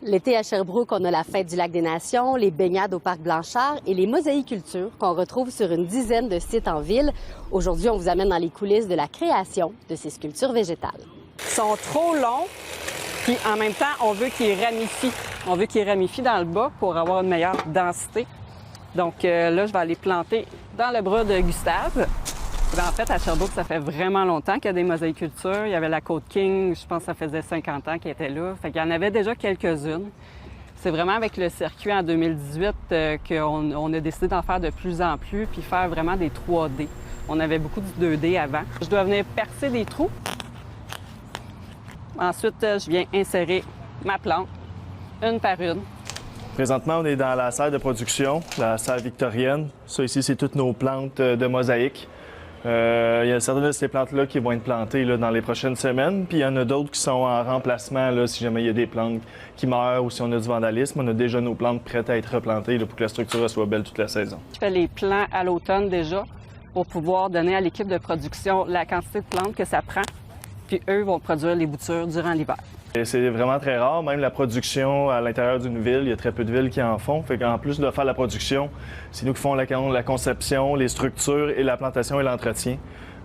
L'été à Sherbrooke, on a la fête du Lac des Nations, les baignades au Parc Blanchard et les mosaïcultures qu'on retrouve sur une dizaine de sites en ville. Aujourd'hui, on vous amène dans les coulisses de la création de ces sculptures végétales. Ils sont trop longs, puis en même temps, on veut qu'ils ramifient. On veut qu'ils ramifient dans le bas pour avoir une meilleure densité. Donc là, je vais aller planter dans le bras de Gustave. En fait, à Sherbrooke, ça fait vraiment longtemps qu'il y a des mosaïcultures. Il y avait la Côte King, je pense que ça faisait 50 ans qu'elle était là. Fait qu'il y en avait déjà quelques-unes. C'est vraiment avec le circuit en 2018 qu'on a décidé d'en faire de plus en plus puis faire vraiment des 3D. On avait beaucoup de 2D avant. Je dois venir percer des trous. Ensuite, je viens insérer ma plante, une par une. Présentement, on est dans la salle de production, la salle victorienne. Ça ici, c'est toutes nos plantes de mosaïque. Il y a certaines de ces plantes-là qui vont être plantées là, dans les prochaines semaines, puis il y en a d'autres qui sont en remplacement là, si jamais il y a des plantes qui meurent ou si on a du vandalisme. On a déjà nos plantes prêtes à être replantées là, pour que la structure soit belle toute la saison. Je fais les plants à l'automne déjà pour pouvoir donner à l'équipe de production la quantité de plantes que ça prend, puis eux vont produire les boutures durant l'hiver. C'est vraiment très rare, même la production à l'intérieur d'une ville, il y a très peu de villes qui en font. Fait qu'en plus de faire la production, c'est nous qui font la conception, les structures et la plantation et l'entretien.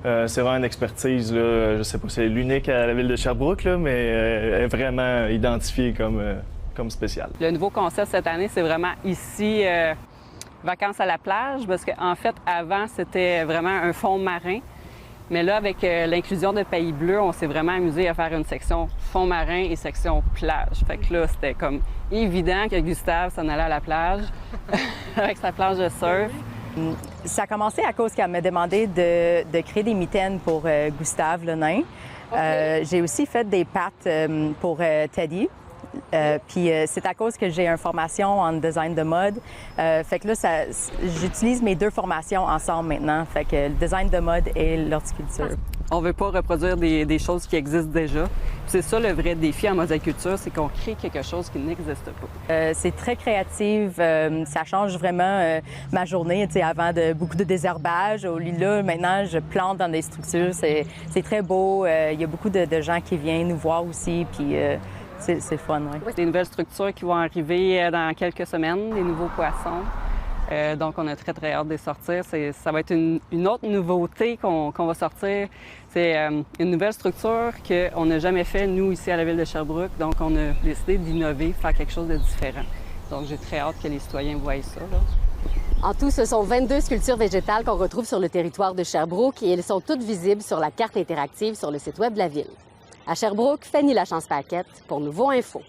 C'est vraiment une expertise, là, je sais pas, c'est l'unique à la ville de Sherbrooke, là, mais elle est vraiment identifiée comme spéciale. Le nouveau concept cette année, c'est vraiment ici, vacances à la plage, parce qu'en fait, avant, c'était vraiment un fond marin. Mais là, avec l'inclusion de Pays Bleu, on s'est vraiment amusé à faire une section fond marin et section plage. Fait que là, c'était comme évident que Gustave s'en allait à la plage avec sa planche de surf. Ça a commencé à cause qu'elle m'a demandé de créer des mitaines pour Gustave le nain. Okay. J'ai aussi fait des pattes pour Teddy. Puis c'est à cause que j'ai une formation en design de mode. Fait que là, j'utilise mes deux formations ensemble maintenant. Fait que le design de mode et l'horticulture. On veut pas reproduire des choses qui existent déjà. C'est ça le vrai défi en mosaïculture, c'est qu'on crée quelque chose qui n'existe pas. C'est très créatif. Ça change vraiment ma journée. Avant beaucoup de désherbage, au lieu là, maintenant, je plante dans des structures. C'est très beau. Il y a beaucoup de gens qui viennent nous voir aussi. Puis c'est fun, oui. Des nouvelles structures qui vont arriver dans quelques semaines, des nouveaux poissons. Donc, on a très, très hâte de les sortir. Ça va être une autre nouveauté qu'on va sortir. C'est une nouvelle structure qu'on n'a jamais fait, nous, ici à la ville de Sherbrooke. Donc, on a décidé d'innover, faire quelque chose de différent. Donc, j'ai très hâte que les citoyens voient ça, là. En tout, ce sont 22 sculptures végétales qu'on retrouve sur le territoire de Sherbrooke et elles sont toutes visibles sur la carte interactive sur le site web de la ville. À Sherbrooke, Fanny Lachance-Paquette pour Nouveau Info.